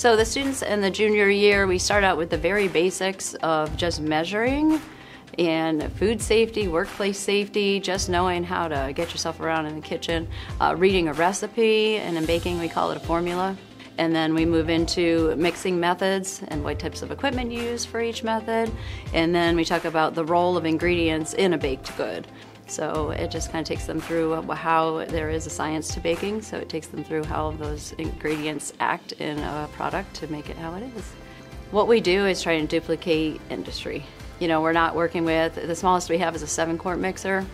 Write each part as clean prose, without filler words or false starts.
So the students in the junior year, we start out with the very basics of just measuring and food safety, workplace safety, just knowing how to get yourself around in the kitchen, reading a recipe, and in baking we call it a formula. And then we move into mixing methods and what types of equipment you use for each method. And then we talk about the role of ingredients in a baked good. So it just kind of takes them through how there is a science to baking. So it takes them through how those ingredients act in a product to make it how it is. What we do is try and duplicate industry. You know, we're not working with, the smallest we have is a 7-quart mixer.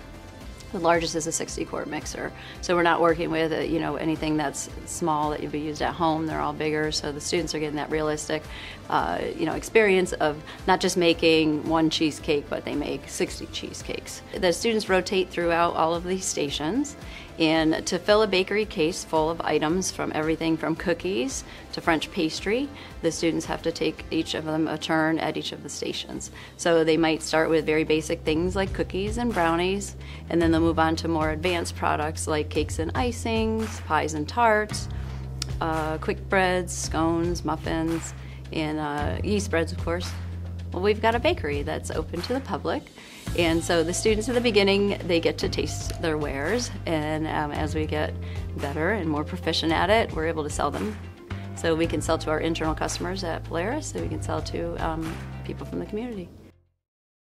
The largest is a 60-quart mixer. So we're not working with, you know, anything that's small that you'd be used at home. They're all bigger, so the students are getting that realistic, you know, experience of not just making one cheesecake, but they make 60 cheesecakes. The students rotate throughout all of these stations, and to fill a bakery case full of items from everything from cookies to French pastry, the students have to take each of them a turn at each of the stations. So they might start with very basic things like cookies and brownies, and then they'll move on to more advanced products like cakes and icings, pies and tarts, quick breads, scones, muffins, and yeast breads, of course. Well, we've got a bakery that's open to the public, and so the students at the beginning, they get to taste their wares, and as we get better and more proficient at it, we're able to sell them. So we can sell to our internal customers at Polaris, so we can sell to people from the community.